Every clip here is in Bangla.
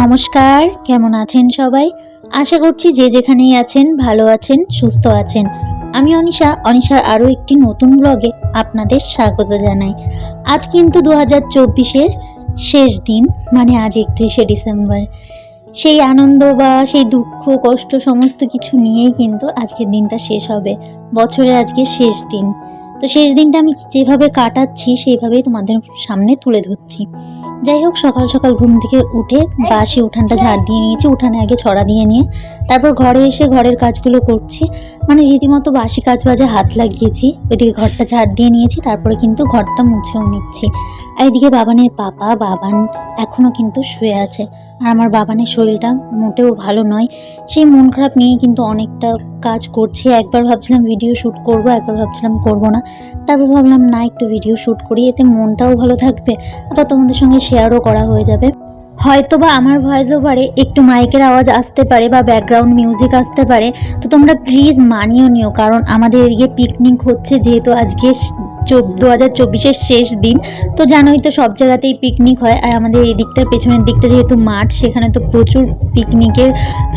নমস্কার, কেমন আছেন সবাই? আশা করছি যে যেখানেই আছেন ভালো আছেন, সুস্থ আছেন। আমি অনিশার আরও একটি নতুন ব্লগে আপনাদের স্বাগত জানাই। আজ কিন্তু 2024-এর শেষ দিন, মানে আজ 31শে ডিসেম্বর। সেই আনন্দ বা সেই দুঃখ কষ্ট সমস্ত কিছু নিয়েই কিন্তু আজকের দিনটা শেষ হবে। বছরের আজকে শেষ দিন। তো শেষ দিনটা আমি যেভাবে কাটাচ্ছি সেইভাবেই তোমাদের সামনে তুলে ধরছি। যাই হোক, সকাল সকাল ঘুম থেকে উঠে বাসি উঠানটা ঝাড় দিয়ে নিয়েছি। উঠানে আগে ছড়া দিয়ে নিয়ে তারপর ঘরে এসে ঘরের কাজগুলো করছি, মানে রীতিমতো বাসি কাজ বাজে হাত লাগিয়েছি। ওইদিকে ঘরটা ঝাড় দিয়ে নিয়েছি, তারপরে কিন্তু ঘরটা মুছেও নিচ্ছি। আর এদিকে বাবান এখনও কিন্তু শুয়ে আছে। আর আমার বাবানের শরীরটা মোটেও ভালো নয়, সেই মন খারাপ নিয়ে কিন্তু অনেকটা কাজ করছে। একবার ভাবছিলাম ভিডিও শ্যুট করব, একবার ভাবছিলাম করব না। তারপর ভাবলাম না, একটু ভিডিও শ্যুট করি, এতে মনটাও ভালো থাকবে, আবার তোমাদের সঙ্গে শেয়ারও করা হয়ে যাবে। হয়তো বা আমার ভয়েস ওভারে একটু মাইকের আওয়াজ আসতে পারে বা ব্যাকগ্রাউন্ড মিউজিক আসতে পারে, তো তোমরা প্লিজ মানিয়ে নিও, কারণ আমাদের এদিকে পিকনিক হচ্ছে, যেহেতু আজকে 2024-এর শেষ দিন। তো জানোই তো সব জায়গাতেই পিকনিক হয়, আর আমাদের এই দিকটার পেছনের দিকটা যেহেতু মাঠ, সেখানে তো প্রচুর পিকনিকের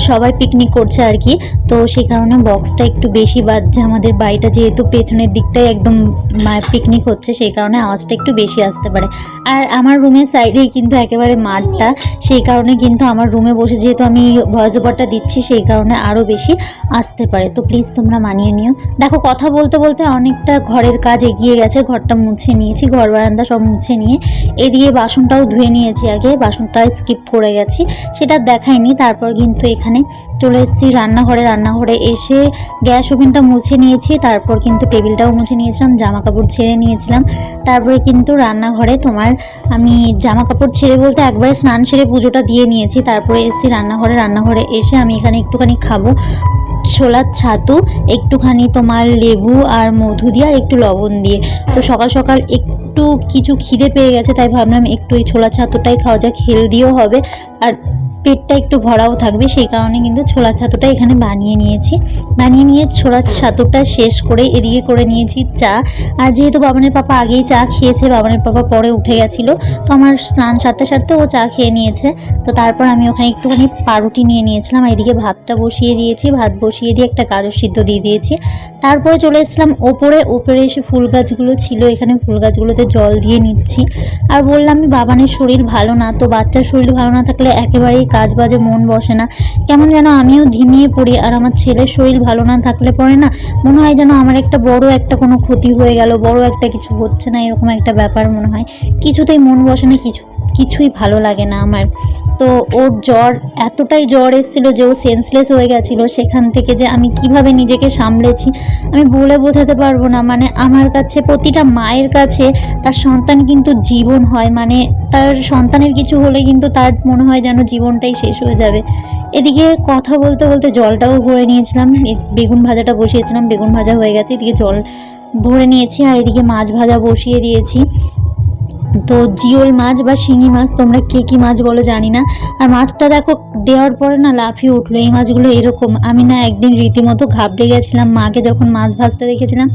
সবাই পিকনিক করছে আর কি। তো সেই কারণে বক্সটা একটু বেশি বাজছে। আমাদের বাড়িটা যেহেতু পেছনের দিকটাই একদম পিকনিক হচ্ছে, সেই কারণে আওয়াজটা একটু বেশি আসতে পারে। আর আমার রুমের সাইডেই কিন্তু একেবারে মাঠটা, সেই কারণে কিন্তু আমার রুমে বসে যেহেতু আমি ভয়েস ওভারটা দিচ্ছি, সেই কারণে আরও বেশি আসতে পারে। তো প্লিজ তোমরা মানিয়ে নিও। দেখো, কথা বলতে বলতে অনেকটা ঘরের কাজ এগিয়ে গেছে। ঘরটা মুছে নিয়েছি, ঘর বারান্দা সব মুছে নিয়ে এদিকে বাসনটাও ধুয়ে নিয়েছি। আগে বাসনটা স্কিপ করে গেছি, সেটা দেখাইনি। তারপর কিন্তু এখানে চলে এসেছি রান্নাঘরে এসে গ্যাস ওভেনটা মুছে নিয়েছি। তারপর কিন্তু টেবিলটাও মুছে নিয়েছিলাম, জামা কাপড় ছেড়ে নিয়েছিলাম। তারপরে কিন্তু রান্নাঘরে আমি জামা কাপড় ছেড়ে বলতে একবারে স্নান সেরে পুজোটা দিয়ে নিয়েছি। তারপরে এসেছি রান্নাঘরে এসে আমি এখানে একটুখানি খাবো ছোলার ছাতু, একটুখানি লেবু আর মধু দিয়ে আর একটু লবণ দিয়ে। তো সকাল সকাল একটু কিছু খিদে পেয়ে গেছে, তাই ভাবলাম একটু এই ছোলা ছাতুটাই খাওয়া যাক, হেলদিও হবে আর পেটটা একটু ভরাও থাকবে। সেই কারণে কিন্তু ছোলা ছাতুটা এখানে বানিয়ে নিয়ে ছোলা ছাতুটা শেষ করে এদিকে করে নিয়েছি চা। আর যেহেতু বাবানের পাপা আগেই চা খেয়েছে, বাবানের পাপা পরে উঠে গেছিলো, তো আমার স্নান সারতে ও চা খেয়ে নিয়েছে। তো তারপর আমি ওখানে একটুখানি পাউরুটি নিয়ে নিয়েছিলাম। এদিকে ভাতটা বসিয়ে দিয়েছি, ভাত বসিয়ে দিয়ে একটা গাজর সিদ্ধ দিয়ে দিয়েছি। তারপরে চলে এসেছিলাম ওপরে এসে ফুল গাছগুলো ছিল, এখানে ফুল গাছগুলোতে জল দিয়ে নিচ্ছি। আর বললাম বাবানের শরীর ভালো না, তো বাচ্চার শরীর ভালো না থাকলে একেবারেই কাজ বাজে মন বসে না, কেমন যেন আমিও ধিমিয়ে পড়ি। আর আমার ছেলের শরীর ভালো না থাকলে পরে না মনে হয় যেন আমার বড় একটা কোনো ক্ষতি হয়ে গেল, বড় একটা কিছু হচ্ছে না, এরকম একটা ব্যাপার মনে হয়। কিছুতেই মন বসে না, কিছুই ভালো লাগে না আমার। তো ওর এতটাই জ্বর এসেছিলো যে ও সেন্সলেস হয়ে গেছিলো। সেখান থেকে যে আমি কিভাবে নিজেকে সামলেছি আমি বলে বোঝাতে পারবো না। মানে আমার কাছে, প্রতিটা মায়ের কাছে তার সন্তান কিন্তু জীবন হয়, মানে তার সন্তানের কিছু হলে কিন্তু তার মনে হয় যেন জীবনটাই শেষ হয়ে যাবে। এদিকে কথা বলতে বলতে জলটাও ভরে নিয়েছিলাম, বেগুন ভাজাটা বসিয়েছিলাম, বেগুন ভাজা হয়ে গেছে, এদিকে জল ভরে নিয়েছি। আর এদিকে মাছ ভাজা বসিয়ে দিয়েছি। তো জিওল মাছ বা শিঙি মাছ, তোমরা কে কী মাছ বলো জানি না। আর মাছটা দেখো দেওয়ার পরে না লাফিয়ে উঠলো। এই মাছগুলো এরকম, আমি না একদিন রীতিমতো ঘাবড়ে গেছিলাম। মাকে যখন মাছ ভাজতে দেখেছিলাম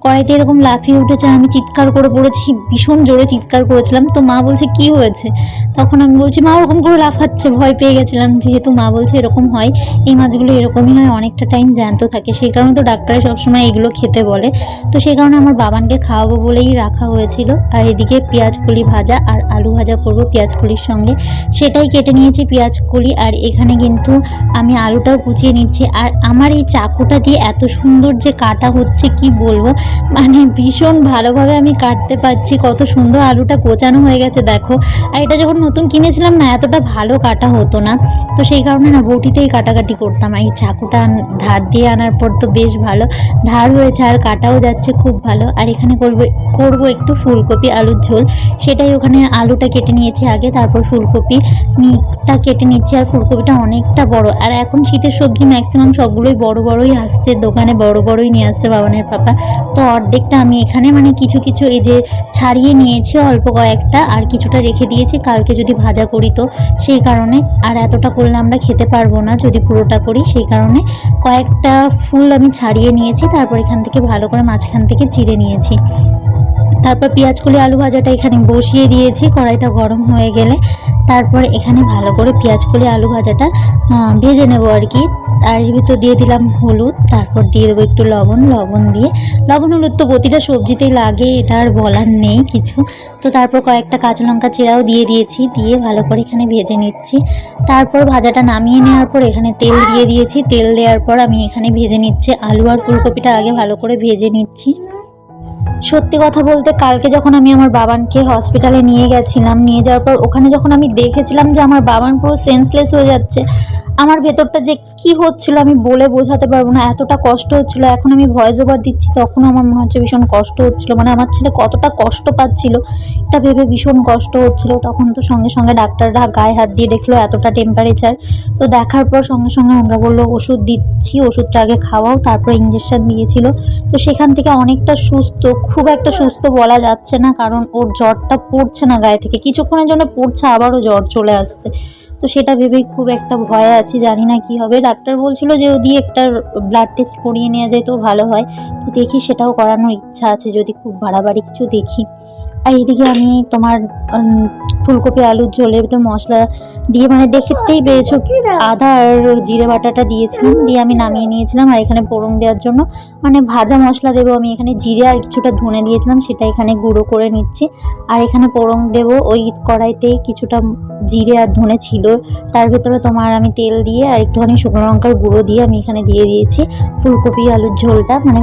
কড়াইতে এরকম লাফিয়ে উঠেছে, আমি চিৎকার করে পড়েছি, ভীষণ জোরে চিৎকার করেছিলাম। তো মা বলছে কি হয়েছে, তখন আমি বলছি মা ওরকম করে লাফাচ্ছে, ভয় পেয়ে গেছিলাম। যেহেতু মা বলছে এরকম হয়, এই মাছগুলো এরকমই হয়, অনেকটা টাইম জ্যান্ত থাকে, সেই কারণে তো ডাক্তারে সবসময় এগুলো খেতে বলে। তো সেই কারণে আমার বাবানকে খাওয়াবো বলেই রাখা হয়েছিল। আর এদিকে পেঁয়াজকলি ভাজা আর আলু ভাজা করব পেঁয়াজকলির সঙ্গে, সেটাই কেটে নিয়েছি পেঁয়াজকলি। আর এখানে কিন্তু আমি আলুটাও কুচিয়ে নিচ্ছি। আর আমার এই চাকুটা দিয়ে এত সুন্দর যে কাটা হচ্ছে কি বলবো, মানে ভীষণ ভালোভাবে আমি কাটতে পারছি, কত সুন্দর আলুটা গোছানো হয়ে গেছে দেখো। আর এটা যখন নতুন কিনেছিলাম না, এতটা ভালো কাটা হতো না, তো সেই কারণে না বটিতেই কাটাকাটি করতাম। আর এই চাকুটা ধার দিয়ে আনার পর তো বেশ ভালো ধার হয়েছে, আর কাটাও যাচ্ছে খুব ভালো। আর এখানে করব একটু ফুলকপি আলুর ঝোল, সেটাই ওখানে আলুটা কেটে নিয়েছি আগে, তারপর ফুলকপিটা কেটে নিচ্ছি। আর ফুলকপিটা অনেকটা বড়, আর এখন শীতের সবজি ম্যাক্সিমাম সবগুলোই বড়ই আসছে, দোকানে বড়ই নিয়ে আসছে বাবানের পাপা। তো অর্ধেকটা আমি এখানে মানে কিছু এই যে ছাড়িয়ে নিয়েছি অল্প কয়েকটা, আর কিছুটা রেখে দিয়েছি কালকে যদি ভাজা করি, তো সেই কারণে। আর এতটা করলে আমরা খেতে পারবো না যদি পুরোটা করি, সেই কারণে কয়েকটা ফুল আমি ছাড়িয়ে নিয়েছি। তারপর এখান থেকে ভালো করে মাঝখান থেকে চিড়ে নিয়েছি। তারপর পেঁয়াজকলি আলু ভাজাটা এখানে বসিয়ে দিয়েছি, কড়াইটা গরম হয়ে গেলে তারপরে এখানে ভালো করে পেঁয়াজ কলি আলু ভাজাটা ভেজে নেবো আর কি। আর এর ভিতর দিয়ে দিলাম হলুদ, তারপর দিয়ে দেবো একটু লবণ দিয়ে লবণ হলুদ তো প্রতিটা সবজিতেই লাগে, এটা আর বলার নেই কিছু। তো তারপর কয়েকটা কাঁচা লঙ্কা চেরাও দিয়ে দিয়েছি, দিয়ে ভালো করে এখানে ভেজে নিচ্ছি। তারপর ভাজাটা নামিয়ে নেওয়ার পর এখানে তেল দিয়ে দিয়েছি, তেল দেওয়ার পর আমি এখানে ভেজে নিচ্ছি আলু আর ফুলকপিটা আগে ভালো করে ভেজে নিচ্ছি। সত্যি কথা বলতে কালকে যখন আমি আমার বাবানকে হসপিটালে নিয়ে গেছিলাম, নিয়ে যাওয়ার পর ওখানে যখন আমি দেখেছিলাম যে আমার বাবান পুরো সেন্সলেস হয়ে যাচ্ছে, আমার ভেতরটা যে কি হচ্ছিল আমি বলে বোঝাতে পারবো না, এতটা কষ্ট হচ্ছিল। এখন আমি ভয়েস ওভার দিচ্ছি তখনও আমার মনে হচ্ছে ভীষণ কষ্ট হচ্ছিল, মানে আমার ছেলে কতটা কষ্ট পাচ্ছিল এটা ভেবে ভীষণ কষ্ট হচ্ছিল। তখন তো সঙ্গে সঙ্গে ডাক্তাররা গায়ে হাত দিয়ে দেখলো এতটা টেম্পারেচার। তো দেখার পর সঙ্গে সঙ্গে আমরা বললো ওষুধ দিচ্ছি, ওষুধটা আগে খাওয়াও, তারপর ইঞ্জেকশন দিয়েছিল। তো সেখান থেকে অনেকটা সুস্থ, খুব একটা সুস্থ বলা যাচ্ছে না, কারণ ওর জ্বরটা পড়ছে না গায়ে থেকে, কিছুক্ষণের জন্য পড়ছে আবারও জ্বর চলে আসছে। তো সেটা ভেবেই খুব একটা ভয়ে আছি, জানি না কি হবে। ডাক্তার বলছিল যে যদি একটা ব্লাড টেস্ট করিয়ে নেওয়া যায় তো ভালো হয়। তো দেখি সেটাও করানোর ইচ্ছা আছে যদি খুব বাড়াবাড়ি কিছু দেখি। আর এদিকে আমি তোমার ফুলকপি আলুর ঝোলের ভিতর মশলা দিয়ে, মানে দেখতেই পেয়েছো আদা আর জিরে বাটাটা দিয়েছিলাম, দিয়ে আমি নামিয়ে নিয়েছিলাম। আর এখানে ফোড়ন দেওয়ার জন্য মানে ভাজা মশলা দেবো আমি, এখানে জিরে আর কিছুটা ধনে দিয়েছিলাম, সেটা এখানে গুঁড়ো করে নিচ্ছি। আর এখানে ফোড়ন দেবো, ওই কড়াইতে কিছুটা জিরে আর ধনে ছিল, তার ভেতরে তোমার আমি তেল দিয়ে আর একটুখানি শুকনো লঙ্কার গুঁড়ো দিয়ে আমি এখানে দিয়ে দিয়েছি ফুলকপি আলুর ঝোলটা, মানে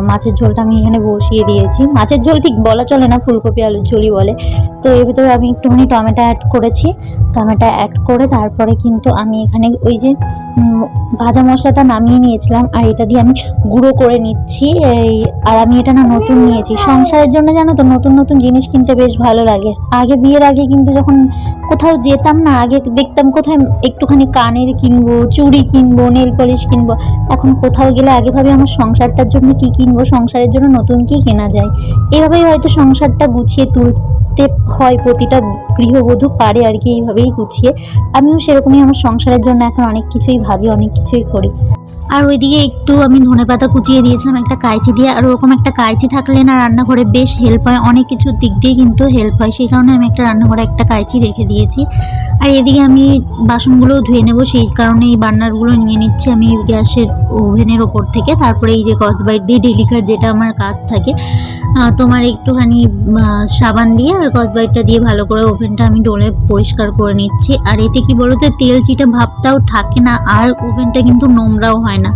মাছের ঝোলটা আমি এখানে বসিয়ে দিয়েছি। মাছের ঝোল ঠিক বলা চলে না, ফুলকপি আলুর ঝোলই বলে। তো এর ভিতরে আমি একটুখানি টমেটো অ্যাড করেছি, টমেটো অ্যাড করে তারপরে কিন্তু আমি এখানে ওই যে ভাজা মশলাটা নামিয়ে নিয়েছিলাম আর এটা দিয়ে আমি গুঁড়ো করে নিচ্ছি। আর আমি এটা না নতুন নিয়েছি সংসারের জন্য, জানো তো নতুন নতুন জিনিস কিনতে বেশ ভালো লাগে। আগে বিয়ের আগে কিন্তু যখন কোথাও যেতাম না, আগে দেখতাম কোথায় একটুখানি কানের কিনবো, চুড়ি কিনবো, নেল পলিশ কিনবো। এখন কোথাও গেলে আগে ভাবে আমার সংসারটার জন্য কি কিনবো, সংসারের জন্য নতুন কি কেনা যায়। এভাবেই হয়তো সংসারটা গুছিয়ে তুলতে হয়, প্রতিটা গৃহবধূ পারে আর কি এইভাবেই গুছিয়ে। আমিও সেরকমই আমার সংসারের জন্য এখন অনেক কিছুই ভাবি, অনেক কিছুই করি। আর ওইদিকে একটু আমি ধনেপাতা কুচিয়ে দিয়েছিলাম একটা কাঁচি দিয়ে, আর ওরকম একটা কাঁচি থাকলে না রান্নাঘরে বেশ হেল্প হয়, অনেক কিছুর দিক দিয়ে কিন্তু হেল্প হয়, সেই কারণে আমি একটা রান্নাঘরে একটা কাঁচি রেখে দিয়েছি। আর এদিকে আমি বাসনগুলোও ধুয়ে নেব, সেই কারণে এই বার্নারগুলো নিয়ে নিচ্ছি আমি গ্যাসের ওভেনের ওপর থেকে। তারপরে এই যে স্কচব্রাইট দিয়ে ডেলিকার যেটা আমার কাজ থাকে, তোমার একটুখানি সাবান দিয়ে আর স্কচব্রাইটটা দিয়ে ভালো করে ওভেনটা আমি ডলে পরিষ্কার করে নিচ্ছি। আর এতে কি বলো তো, তেল চিটা ভাবটাও থাকে না, আর ওভেনটা কিন্তু নোংরাও হয় না।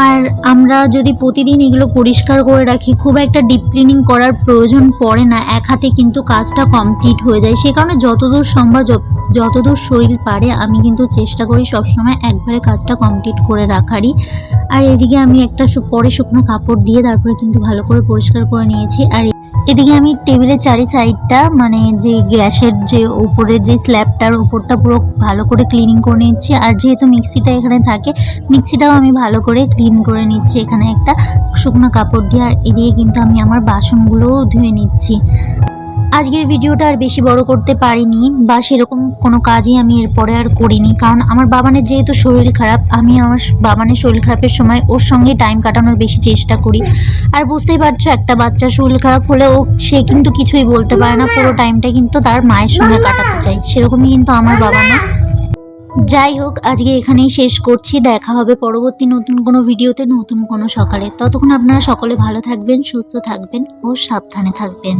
আর আমরা যদি প্রতিদিন এগুলো পরিষ্কার করে রাখি, খুব একটা ডিপ ক্লিনিং করার প্রয়োজন পড়ে না, এক হাতে কিন্তু কাজটা কমপ্লিট হয়ে যায়। সে কারণে যতদূর সম্ভব, যতদূর শরীর পারে আমি কিন্তু চেষ্টা করি সবসময় একবারে কাজটা কমপ্লিট করে রাখারই। আর এদিকে আমি একটা পরে শুকনো কাপড় দিয়ে তারপরে কিন্তু ভালো করে পরিষ্কার করে নিয়েছি। আর এদিকে আমি টেবিলের চারি সাইডটা, মানে যে গ্যাসের যে উপরের যে স্ল্যাবটার উপরটা পুরো ভালো করে ক্লিনিং করে নিচ্ছি। আর যেহেতু মিক্সিটা এখানে থাকে, মিক্সিটাও আমি ভালো করে ক্লিন করে নিচ্ছি এখানে একটা শুকনো কাপড় দিয়ে। আর এদিকে কিন্তু আমি আমার বাসনগুলোও ধুয়ে নিচ্ছি। আজকের ভিডিওটা আর বেশি বড় করতে পারিনি, বা সেরকম কোনো কাজই আমি এরপরে আর করিনি, কারণ আমার বাবানের যেহেতু শরীর খারাপ, আমি আমার বাবানের শরীর খারাপের সময় ওর সঙ্গে টাইম কাটানোর বেশি চেষ্টা করি। আর বুঝতেই পারছো একটা বাচ্চা শরীর খারাপ হলে সে কিন্তু কিছুই বলতে পারে না, পুরো টাইমটা কিন্তু তার মায়ের সঙ্গে কাটাতে চাই, সেরকমই কিন্তু আমার বাবা না। যাই হোক, আজকে এখানেই শেষ করছি, দেখা হবে পরবর্তী নতুন কোনো ভিডিওতে, নতুন কোনো সকালে। ততক্ষণ আপনারা সকলে ভালো থাকবেন, সুস্থ থাকবেন ও সাবধানে থাকবেন।